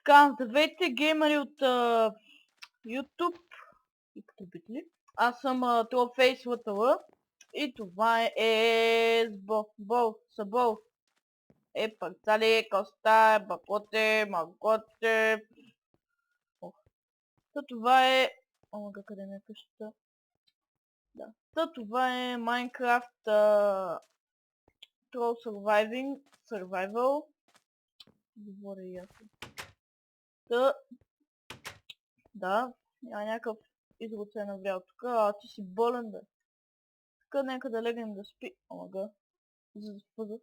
Така, здравейте, геймери от YouTube и потребители. Аз съм Trollface LTL и това е Събол. Парцали, Коста, Бакоте, Маготе. Това е... Омага, къде ми е къщата? Да. Това е Minecraft Troll Survival. Говоря ясно. Да, няма някакъв изрод се е наврял тук, ти си болен, бе. Тук нека да легнем да спи. Омага. За да спъза.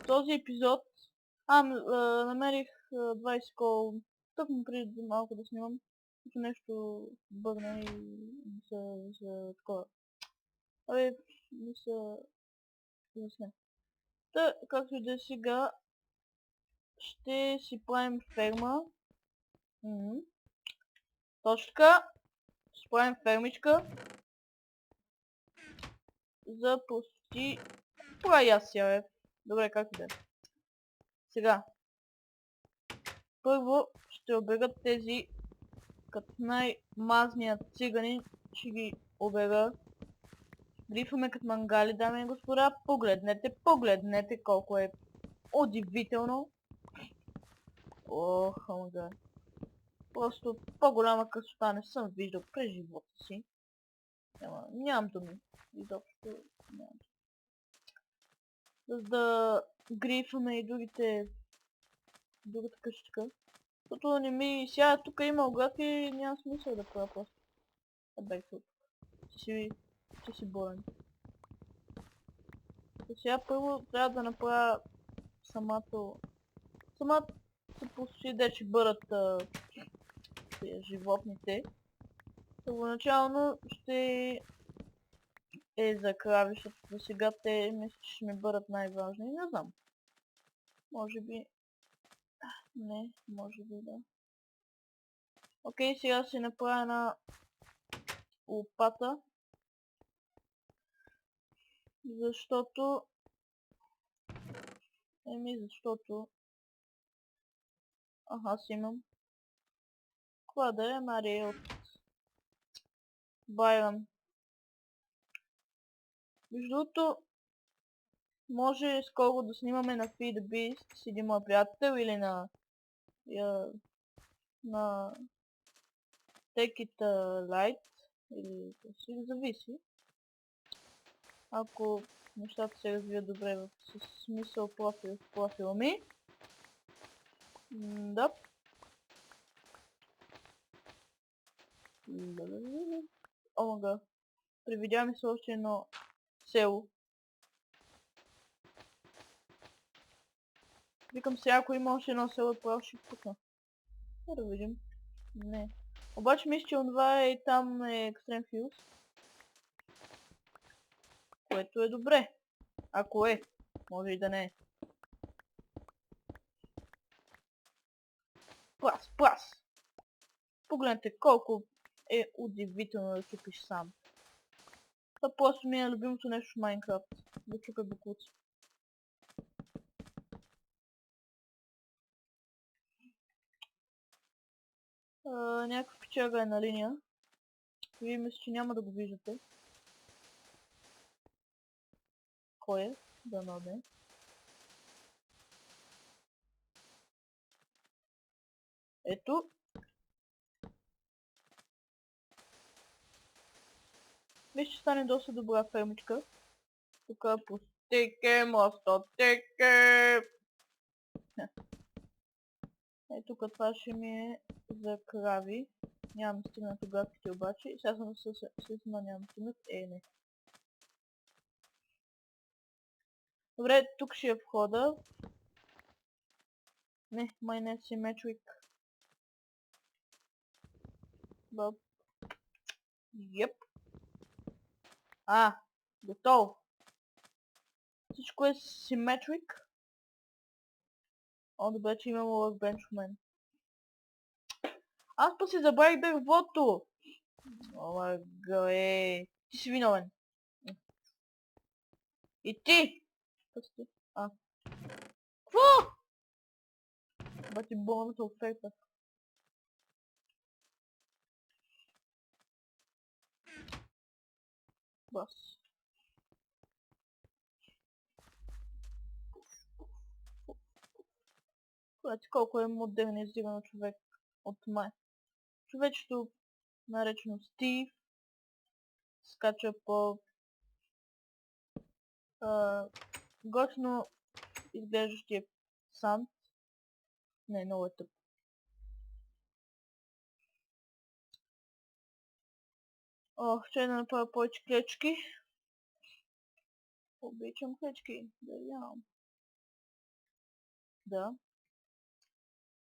Този епизод... намерих 20 кол. Тъкмо преди малко да снимам. Като нещо бъгна и за такова. Не са... засне. Както и да е сега, ще си правим ферма. Точно така. Ще правим фермичка. За прости... Правя и аз сега, бе. Добре, както да е. Сега. Първо ще оберат тези като най-мазният циганин. Ще ги обера. Грифваме като мангали, дами и господа. Погледнете колко е удивително. Ох, омага. Просто по-голяма красота не съм виждал през живота си. Нямам думи. Изобщо нямам. За да грифваме и другата къщичка. Защото не ми... Сега тук има оград и няма смисъл да правя просто. Бех тук. Ще си болен. Сега първо трябва да направя самата площи, де ще бъдат животните. Първоначално ще е за крави, защото за сега те мисля, че ще ми бъдат най-важни. Не знам. Може би... Не, може би да. Окей, сега ще направя една лопата. Защото... защото... Аз имам. Клада е Мария от Байрон. Между другото, може скоро да снимаме на Feed the Beast с един мой приятел или на Take It Light или си зависи. Ако нещата се развият добре в смисъл профила ми. Да. Омага. Привидя ми се още едно село. Викам сега, ако има още едно село, право ще пусна. Да видим. Не. Обаче мисля, че онова и там е Extreme Fuse. Което е добре. Ако е. Може и да не е. Плас! Погледнете колко е удивително да чупиш сам. Това просто ми е любимото нещо в Майнкрафт. Да чупя букуци. Някакъв печага е на линия. Вие мисля, че няма да го виждате. Кой е? Да не. Ето. Мисля, че стане доста добра фермичка. Тук пустеке, мостотеке. Тук това ще ми е за крави. Нямам стигнат оградките обаче. Сега съм нямам стигнат. Не. Добре, тук ще е входа. Не, май не е симетрик. Бъб. Йеп. Готово. Всичко е симетрик. Добре, че имам workbench в мен. Аз па си забравих дървото. Ти си виновен. И ти! Какво? Бати болната оферта. Бас. Гледайте колко е модернизирано човек от май. Човечето, наречено Стив, скача по готино изглеждащия санд. Не, много е тъп. Ще да направя повече клечки. Обичам клечки. Да ям. Да.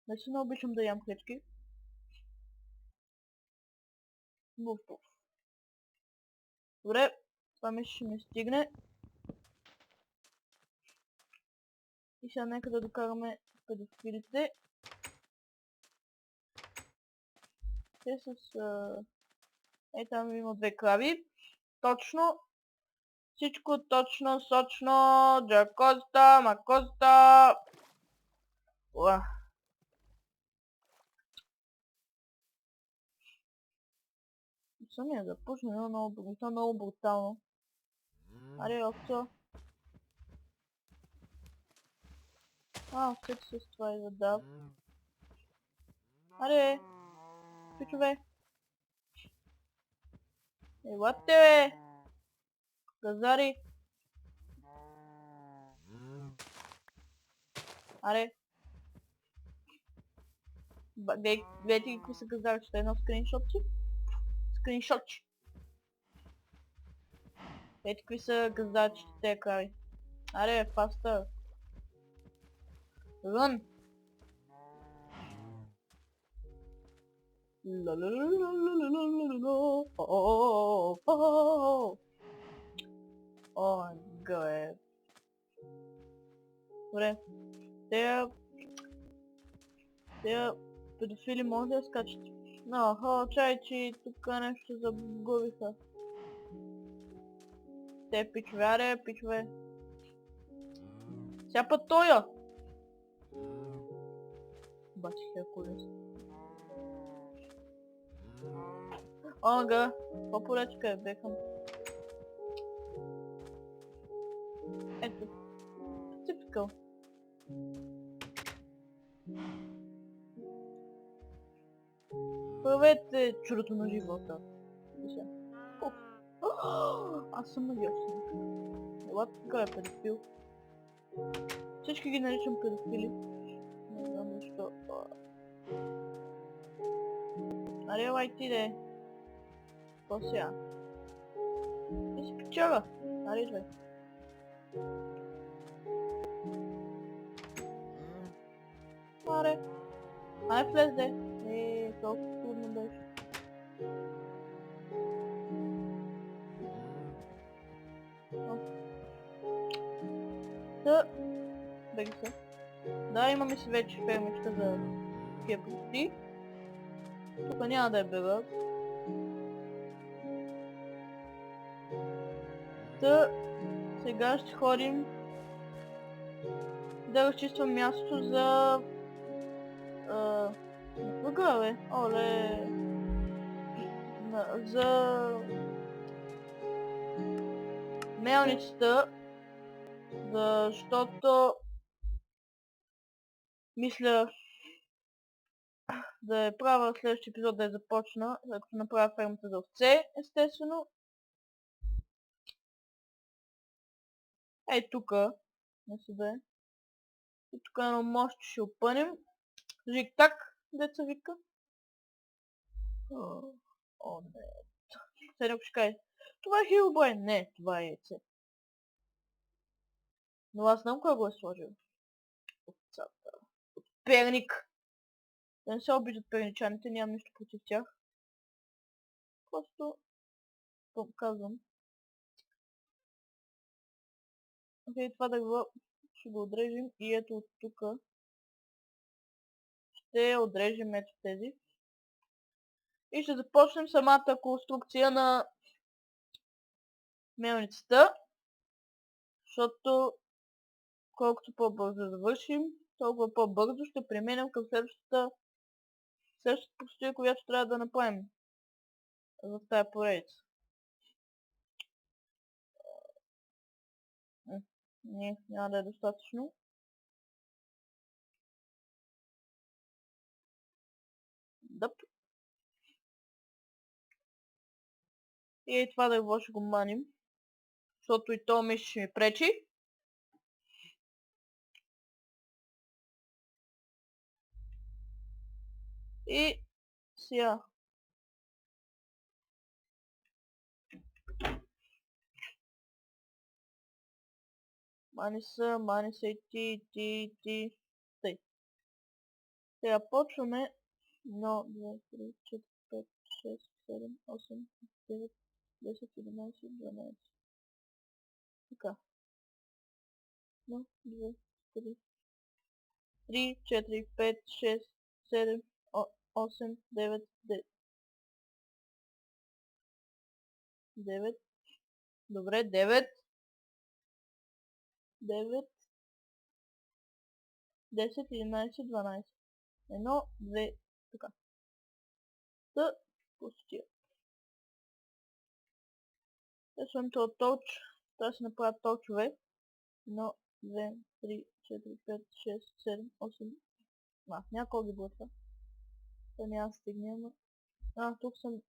Наистина обичам да ям клечки. Буф-буф. Добре, това ми ще ми стигне. И сега нека да докараме педофилите. Те с... там има две крави. Точно. Всичко точно, сочно. Джакоста, Макоста. Уа. Самия започна, но много брутално. Аре, овцо. Всеки с това и да. Аре, пичове. Елате, бе! Газари! Аре! Гледайте ги какви са газари, ще едно скриншотче. Скриншотче! Гледайте какви са газарчите те крави. Аре, фастър! Рън! О, гъбе. Добре. Тея педофили може да я скачат. Чай, че тук нещо загубиха. Те пичове, аре, пичове. Сега път тоя! Бати Херкулес. Ага, по-поречка е, бехам. Ето. Типикъл. Правете чудото на живота. Аз съм магиосник. Ела така е педофил. Всички ги наричам педофили. Не знам защо. Аре, елай ти де. Какво сега? Ти си печага. Аре, идвай. Аре. Ай, влез де. Толкова трудно беше. Беги се. Да, имаме си вече фермичка за такива продукти. Тук няма да е бега. Сега ще ходим да разчиствам мястото за... Кога, бе? Оле... За... мелницата. Защото... мисля... да правя следващия епизод да я започна, като направя фермата за овце, естествено. Ей тука, не се. И тук едно мощ ще опънем. Жик-так, деца вика. О, не. Сега ще каже. Това е Хилбой. Не, това е яйце. Но аз знам кой го е сложил. Овцата. От Перник. Да не се обиждат перничаните, нямам нищо против тях. Просто казвам. Окей, това дърво ще го отрежем и ето от тук. Ще отрежем ето тези. И ще започнем самата конструкция на мелницата. Защото колкото по-бързо завършим, толкова по-бързо ще преминем към следващата постия, която трябва да направим в тази поредица. Не, няма да е достатъчно. Дъп. И това да го ще го маним. Защото и то мисля ще ми пречи. И сега. Мани са и ти. Тъй. Сега почваме. 1, 2, 3, 4, 5, 6, 7, 8, 9, 10, 11, 12. Така. 1, 2, 3, 4, 5, 6, 7, 8, 9, 9. Добре, 9. 9, 10, 11, 12. 1, 2, така. Та, пустия. След това толч. Трябва да се направят толчове. 1, 2, 3, 4, 5, 6, 7, 8. Няколко ги бъде това. Това няма да стигнем. Тук съм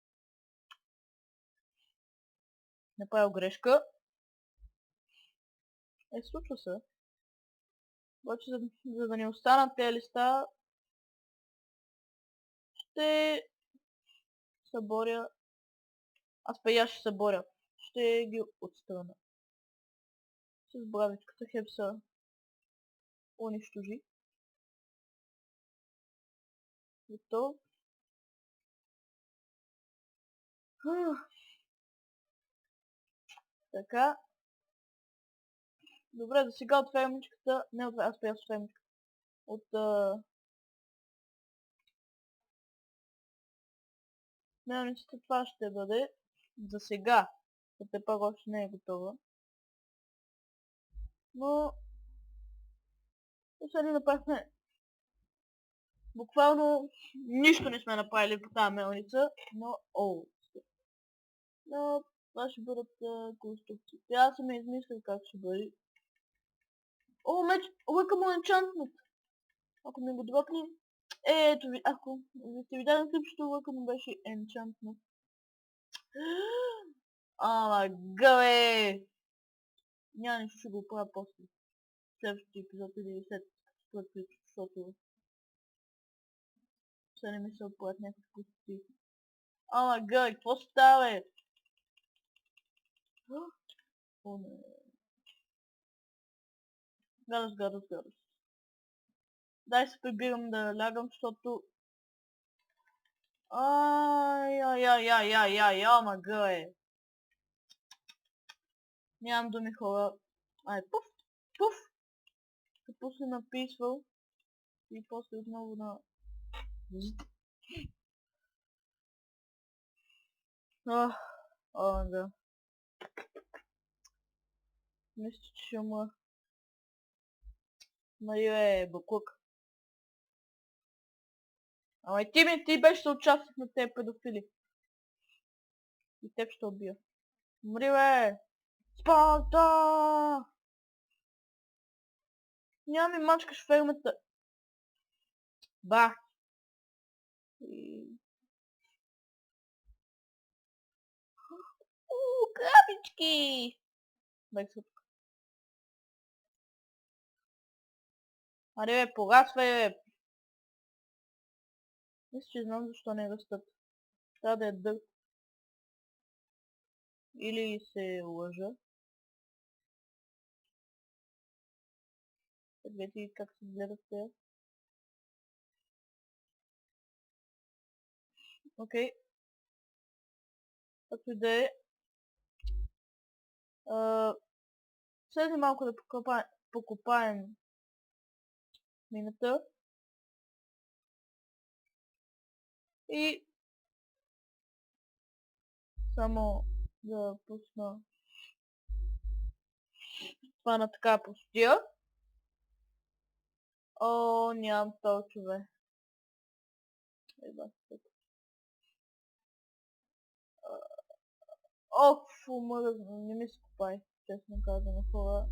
направил грешка. Случва се. Обаче, за да не останат тези листа, ще съборя. Аз пея ще съборя. Ще ги отстрана. С бравичката хем са унищожи. Готов. Така. Добре, за сега от фермичката. Не от аз пея с фермичката. От мелницата това ще бъде. За сега. За пак още не е готова. Но сега ни направихме. Буквално нищо не сме направили по тази мелница, но но това ще бъдат конструкции. Аз съм измислил как ще бъде. Меч! Лъка му енчантнат! Ако ми го дръпне... Ето ви, ако ви сте видяли на клипчето, лъка му беше енчантнат. Ама гъбе! Няма нищо, ще го правя после. Следващия епизод или след клипчето, защото сега не ми се оправят някакви конструкции. Ама гъбе, какво става, бе? О, не. Гадост. Дай се прибирам да лягам, защото... Ама гъе. Нямам думи, хора. Пуф. Се пусне на Peaceful. И после отново на... Да. Мисля, че ще умра. Буклук. Ама и ти беше съучастник на тези педофили. И теб ще убия. Умри, бе! Спарта! Няма ми мачкаш фермата. Ба! Крабички! Дай се тук. Аре, бе, порасвай, бе! Мисля, че знам защо не растат. Трябва да е дърт. Или се лъжа. Видите как се гледат те. Окей. Както и да е. Следи малко да покопаем мината. И само да пусна това на така пустия. О, нямам толкова. Еба, тук. Ох, фу, мръзна, не ми се копай, честно казано, хора.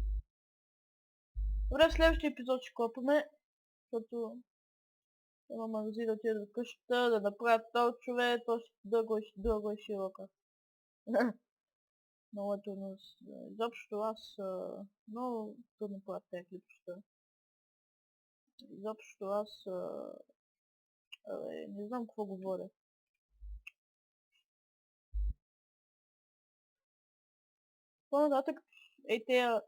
Добре, в следващия епизод ще копаме, защото има магазин да отида до къщата, да направят толчове, то ще дълго и широка. Много е трудно. Изобщо аз много трудно правя тези клипчета. Изобщо аз не знам какво говоря. По-нататък, тея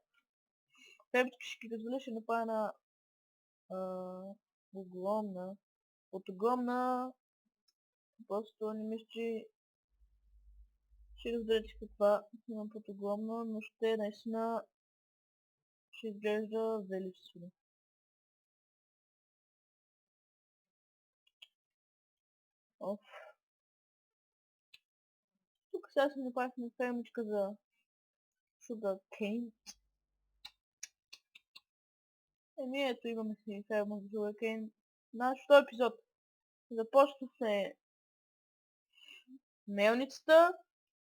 темички ще ги разваля, ще направя една огромна, от огромна, просто не мисля, че ще разберете каква имам под огромна, но ще наистина ще изглежда величествено. Оф. Тук сега си направихме фермичка за Sugar Cane. Еми ето имаме си ферма за Sugar Cane. Нашето епизод започнахме мелницата,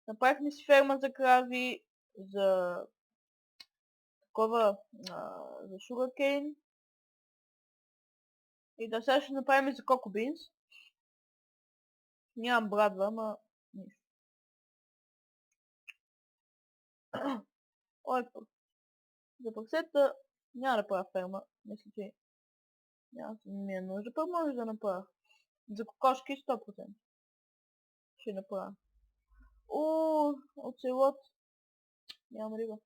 направихме си ферма за крави, за такова, за Sugar Cane. И да сега ще направим за Coco Beans. Нямам брадва, ама нищо. Ой, за прасета няма да правя ферма. Мисля, че няма да ми е нужда, пък може да направя. За кокошки 100% ще направя. Оцелот. Нямам риба.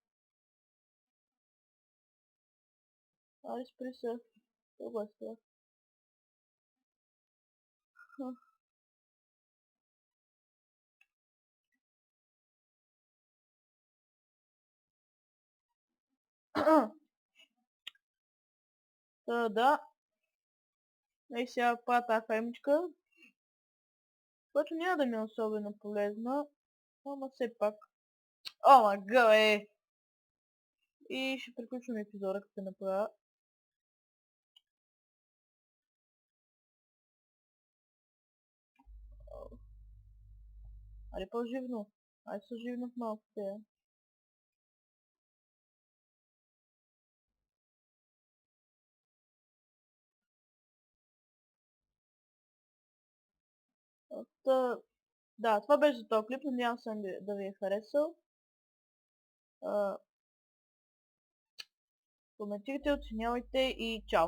Айде спри се. Това е страх. Да. И сега правя тази фермичка. Което няма да ми е особено полезна. Ама все пак. О, мага, И ще приключвам епизода, като направя. Айде по-живно. Айде съживно в малко тея. Да, това беше за този клип. Надявам се да ви е харесал. Коментирайте, оценявайте и чао!